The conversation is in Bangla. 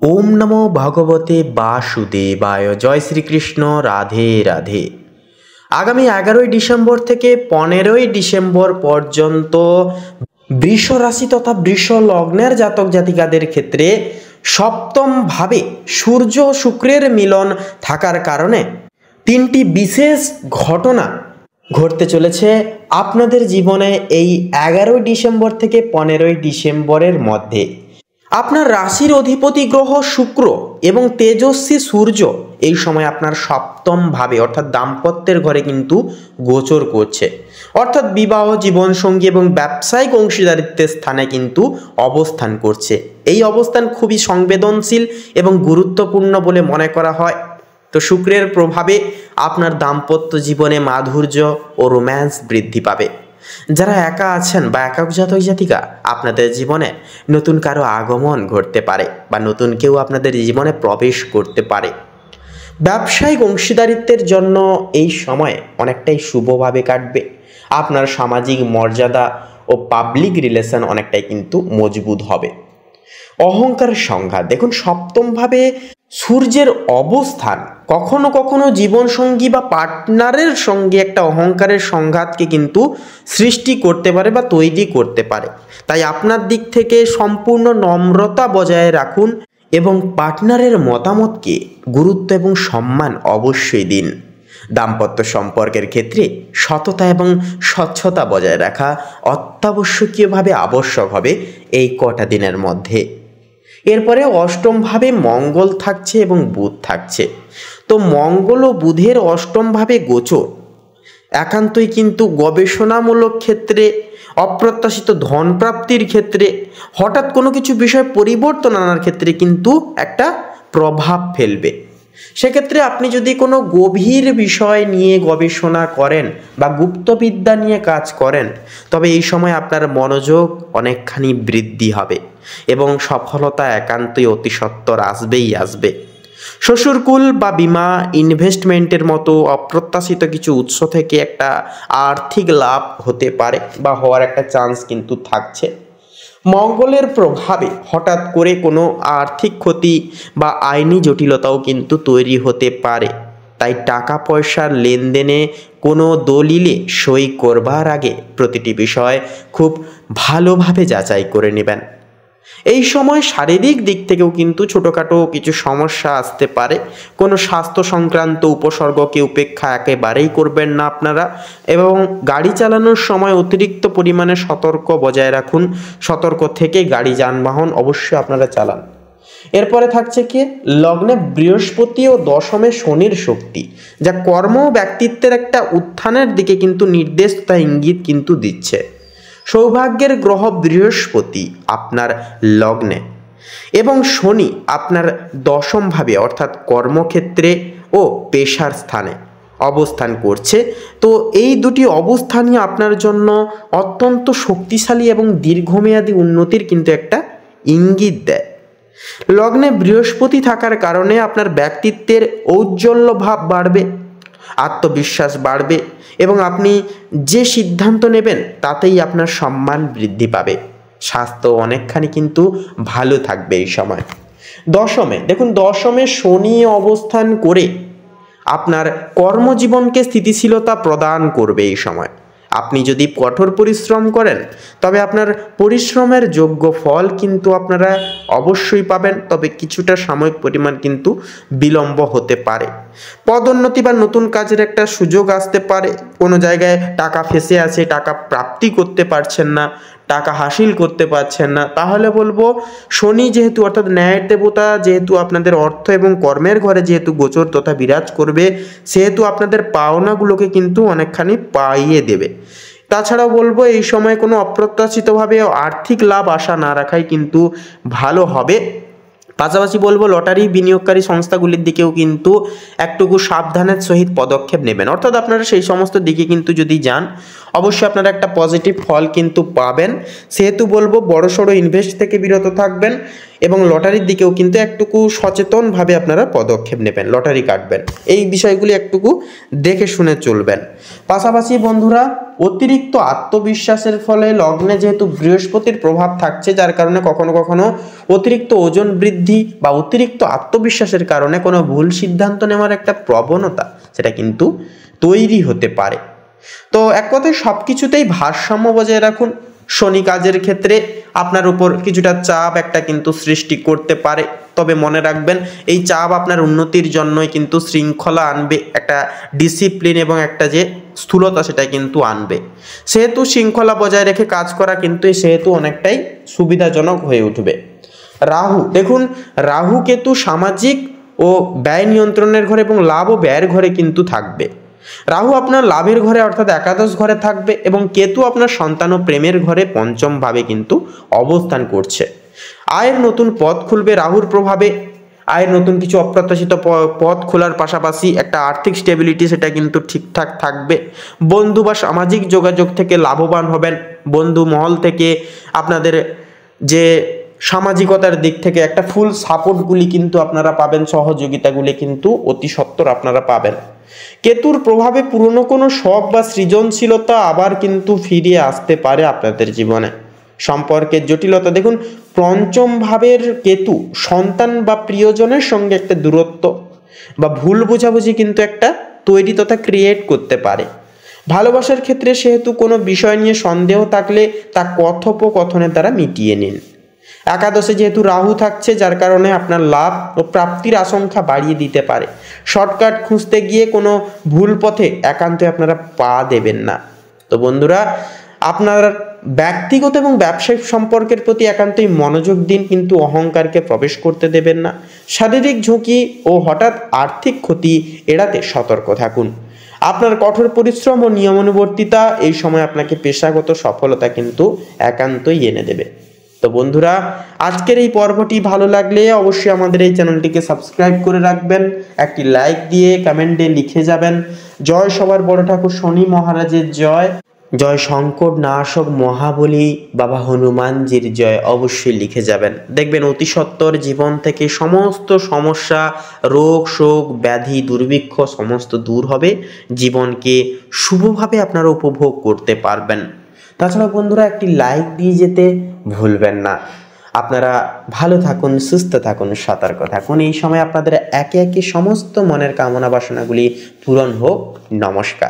ওম নমো ভগবতে বাসুদেবায়। জয় শ্রীকৃষ্ণ। রাধে রাধে। আগামী 11ই ডিসেম্বর থেকে 15ই ডিসেম্বর পর্যন্ত বৃষ রাশি তথা বৃষ লগ্নের জাতক জাতিকাদের ক্ষেত্রে সপ্তম ভাবে সূর্য শুক্রের মিলন থাকার কারণে তিনটি বিশেষ ঘটনা ঘটতে চলেছে আপনাদের জীবনে এই 11ই ডিসেম্বর থেকে 15ই ডিসেম্বরের মধ্যে। আপনার রাশির অধিপতি গ্রহ শুক্র এবং তেজস্বী সূর্য এই সময় আপনার সপ্তম ভাবে অর্থাৎ দাম্পত্যের ঘরে কিন্তু গোচর করছে, অর্থাৎ বিবাহ, জীবনসঙ্গী এবং ব্যবসায়িক অংশীদারিত্বের স্থানে কিন্তু অবস্থান করছে। এই অবস্থান খুবই সংবেদনশীল এবং গুরুত্বপূর্ণ বলে মনে করা হয়। তো শুক্রের প্রভাবে আপনার দাম্পত্য জীবনে মাধুর্য ও রোম্যান্স বৃদ্ধি পাবে। যারা একা আছেন বা একক জাতক জাতিকা, আপনাদের জীবনে নতুন কারো আগমন ঘটতে পারে বা নতুন কেউ আপনাদের জীবনে প্রবেশ করতে পারে। ব্যবসায়িক অংশীদারিত্বের জন্য এই সময় অনেকটাই শুভভাবে কাটবে। আপনার সামাজিক মর্যাদা ও পাবলিক রিলেশন অনেকটাই কিন্তু মজবুত হবে। অহংকারের সংঘাত, দেখুন সপ্তমভাবে সূর্যের অবস্থান কখনো কখনো জীবনসঙ্গী বা পার্টনারের সঙ্গে একটা অহংকারের সংঘাতকে কিন্তু সৃষ্টি করতে পারে বা তৈরি করতে পারে। তাই আপনার দিক থেকে সম্পূর্ণ নম্রতা বজায় রাখুন এবং পার্টনারের মতামতকে গুরুত্ব এবং সম্মান অবশ্যই দিন। দাম্পত্য সম্পর্কের ক্ষেত্রে সততা এবং স্বচ্ছতা বজায় রাখা অত্যাবশ্যকীয়ভাবে আবশ্যক হবে এই কটা দিনের মধ্যে। এরপরে অষ্টমভাবে মঙ্গল থাকছে এবং বুধ থাকছে। তো মঙ্গল ও বুধের অষ্টমভাবে গোচর একান্তই কিন্তু গবেষণামূলক ক্ষেত্রে, অপ্রত্যাশিত ধন প্রাপ্তির ক্ষেত্রে, হঠাৎ কোনো কিছু বিষয় পরিবর্তন আনার ক্ষেত্রে কিন্তু একটা প্রভাব ফেলবে। সেক্ষেত্রে আপনি যদি কোনো গভীর বিষয় নিয়ে গবেষণা করেন বা গুপ্তবিদ্যা নিয়ে কাজ করেন, তবে এই সময় আপনার মনোযোগ অনেকখানি বৃদ্ধি হবে এবং সফলতা একান্তই অতি সত্বর আসবেই আসবে। শ্বশুরকুল বা বিমা, ইনভেস্টমেন্টের মতো অপ্রত্যাশিত কিছু উৎস থেকে একটা আর্থিক লাভ হতে পারে বা হওয়ার একটা চান্স কিন্তু থাকছে। মঙ্গলের প্রভাবে হঠাৎ করে কোনো আর্থিক ক্ষতি বা আইনি জটিলতাও কিন্তু তৈরি হতে পারে। তাই টাকা পয়সার লেনদেনে কোনো দলিলে সই করবার আগে প্রতিটি বিষয় খুব ভালোভাবে যাচাই করে নেবেন। এই সময় শারীরিক দিক থেকেও কিন্তু ছোটোখাটো কিছু সমস্যা আসতে পারে। কোনো স্বাস্থ্য সংক্রান্ত উপসর্গকে উপেক্ষা একেবারেই করবেন না আপনারা, এবং গাড়ি চালানোর সময় অতিরিক্ত পরিমাণে সতর্ক বজায় রাখুন। সতর্ক থেকে গাড়ি যানবাহন অবশ্যই আপনারা চালান। এরপরে থাকছে কি, লগ্নে বৃহস্পতি ও দশমে শনির শক্তি, যা কর্ম ও ব্যক্তিত্বের একটা উত্থানের দিকে কিন্তু নির্দেশ তথা ইঙ্গিত কিন্তু দিচ্ছে। সৌভাগ্যের গ্রহ বৃহস্পতি আপনার লগ্নে এবং শনি আপনার দশমভাবে অর্থাৎ কর্মক্ষেত্রে ও পেশার স্থানে অবস্থান করছে। তো এই দুটি অবস্থানই আপনার জন্য অত্যন্ত শক্তিশালী এবং দীর্ঘমেয়াদী উন্নতির কিন্তু একটা ইঙ্গিত দেয়। লগ্নে বৃহস্পতি থাকার কারণে আপনার ব্যক্তিত্বের ঔজ্জ্বল্য ভাব বাড়বে, আত্মবিশ্বাস বাড়বে এবং আপনি যে সিদ্ধান্ত নেবেন তাতেই আপনার সম্মান বৃদ্ধি পাবে। স্বাস্থ্য অনেকখানি কিন্তু ভালো থাকবে এই সময়। দশমে, দেখুন দশমে শনি অবস্থান করে আপনার কর্মজীবনকে স্থিতিশীলতা প্রদান করবে এই সময়। আপনি যদি কঠোর পরিশ্রম করেন তবে আপনার পরিশ্রমের যোগ্য ফল কিন্তু আপনারা অবশ্যই পাবেন, তবে কিছুটা সাময়িক পরিমাণ কিন্তু বিলম্ব হতে পারে। পদোন্নতি বা নতুন কাজের একটা সুযোগ আসতে পারে। কোনো জায়গায় টাকা ফেঁসে আছে, টাকা প্রাপ্তি করতে পারছেন না, টাকা হাসিল করতে পারছেন না, তাহলে বলবো শনি যেহেতু অর্থাৎ ন্যায়ের দেবতা যেহেতু আপনাদের অর্থ এবং কর্মের ঘরে যেহেতু গোচর তথা বিরাজ করবে, সেহেতু আপনাদের পাওনাগুলোকে কিন্তু অনেকখানি পাইয়ে দেবে। তাছাড়াও বলবো এই সময় কোনো অপ্রত্যাশিতভাবে আর্থিক লাভ আশা না রাখাই কিন্তু ভালো হবে। পাশাপাশি বলবো লটারি বিনিয়োগকারী সংস্থাগুলির দিকেও কিন্তু একটুকু সাবধানের সহিত পদক্ষেপ নেবেন। অর্থাৎ আপনারা সেই সমস্ত দিকে কিন্তু যদি যান অবশ্যই আপনারা একটা পজিটিভ ফল কিন্তু পাবেন। সেহেতু বলবো বড়সড় ইনভেস্ট থেকে বিরত থাকবেন এবং লটারির দিকেও কিন্তু একটুকু সচেতনভাবে আপনারা পদক্ষেপ নেবেন, লটারি কাটবেন, এই বিষয়গুলি একটুকু দেখে শুনে চলবেন। পাশাপাশি বন্ধুরা, অতিরিক্ত আত্মবিশ্বাসের ফলে লগ্নে যেহেতু বৃহস্পতির প্রভাব থাকছে, যার কারণে কখনো কখনো অতিরিক্ত ওজন বৃদ্ধি বা অতিরিক্ত আত্মবিশ্বাসের কারণে কোনো ভুল সিদ্ধান্ত নেওয়ার একটা প্রবণতা সেটা কিন্তু তৈরি হতে পারে। তো এক কথায় সব কিছুতেই ভারসাম্য বজায় রাখুন। শনি কাজের ক্ষেত্রে আপনার উপর কিছুটা চাপ একটা কিন্তু সৃষ্টি করতে পারে, তবে মনে রাখবেন এই চাপ আপনার উন্নতির জন্যই কিন্তু শৃঙ্খলা আনবে, একটা ডিসিপ্লিন এবং একটা যে স্থূলতা সেটা কিন্তু আনবে। সেহেতু শৃঙ্খলা বজায় রেখে কাজ করা কিন্তু সেহেতু অনেকটাই সুবিধাজনক হয়ে উঠবে। রাহু, দেখুন রাহু কেতু সামাজিক ও ব্যয় নিয়ন্ত্রণের ঘরে এবং লাভ ও ব্যয়ের ঘরে কিন্তু থাকবে। রাহু আপনার লাভের ঘরে অর্থাৎ একাদশ ঘরে থাকবে এবং কেতু আপনার সন্তান ও প্রেমের ঘরে পঞ্চম ভাবে কিন্তু অবস্থান করছে। আয়ের নতুন পথ খুলবে রাহুর প্রভাবে। আয়ের নতুন কিছু অপ্রত্যাশিত পথ খোলার পাশাপাশি একটা আর্থিক স্টেবিলিটি সেটা কিন্তু ঠিকঠাক থাকবে। বন্ধু বা সামাজিক যোগাযোগ থেকে লাভবান হবেন। বন্ধু মহল থেকে আপনাদের যে সামাজিকতার দিক থেকে একটা ফুল সাপোর্টগুলি কিন্তু আপনারা পাবেন, সহযোগিতাগুলি কিন্তু অতি সত্বর আপনারা পাবেন। কেতুর প্রভাবে পুরনো কোনো শখ বা সৃজনশীলতা আবার কিন্তু ফিরে আসতে পারে আপনাদের জীবনে। সম্পর্কের জটিলতা, দেখুন পঞ্চম ভাবের কেতু সন্তান বা প্রিয়জনের সঙ্গে একটা দূরত্ব বা ভুল বোঝাবুঝি কিন্তু একটা তৈরি তথা ক্রিয়েট করতে পারে। ভালোবাসার ক্ষেত্রে সেহেতু কোনো বিষয় নিয়ে সন্দেহ থাকলে তা কথোপকথনের দ্বারা মিটিয়ে নিন। একাদশে যেহেতু রাহু থাকছে, যার কারণে আপনার লাভ ও প্রাপ্তির আশঙ্কা বাড়িয়ে দিতে পারে। শর্টকাট খুঁজতে গিয়ে কোনো ভুল পথে একান্তই আপনারা পা দেবেন না। তো বন্ধুরা, আপনার ব্যক্তিগত এবং ব্যবসায়িক সম্পর্কের প্রতি একান্তই মনোযোগ দিন, কিন্তু অহংকারকে প্রবেশ করতে দেবেন না। শারীরিক ঝুঁকি ও হঠাৎ আর্থিক ক্ষতি এড়াতে সতর্ক থাকুন। আপনার কঠোর পরিশ্রম ও নিয়মানুবর্তিতা এই সময় আপনাকে পেশাগত সফলতা কিন্তু একান্তই এনে দেবে। তো বন্ধুরা, আজকের এই পর্বটি ভালো লাগলে অবশ্যই আমাদের এই চ্যানেলটিকে সাবস্ক্রাইব করে রাখবেন, একটি লাইক দিয়ে কমেন্টে লিখে যাবেন জয় সবার বড় ঠাকুর শনি মহারাজের জয়, জয় সংকট নাশক মহাবলী বাবা হনুমানজির জয় অবশ্যই লিখে যাবেন। দেখবেন অতি সত্বর জীবন থেকে সমস্ত সমস্যা, রোগ শোক ব্যাধি দুর্ভিক্ষ সমস্ত দূর হবে, জীবনকে শুভভাবে আপনারা উপভোগ করতে পারবেন। তাছাড়া বন্ধুরা, একটি লাইক দিয়ে যেতে ভুলবেন না। আপনারা ভালো থাকুন, সুস্থ থাকুন, সতর্ক থাকুন। এই সময় আপনাদের একে একে সমস্ত মনের কামনা বাসনাগুলি পূরণ হোক। নমস্কার।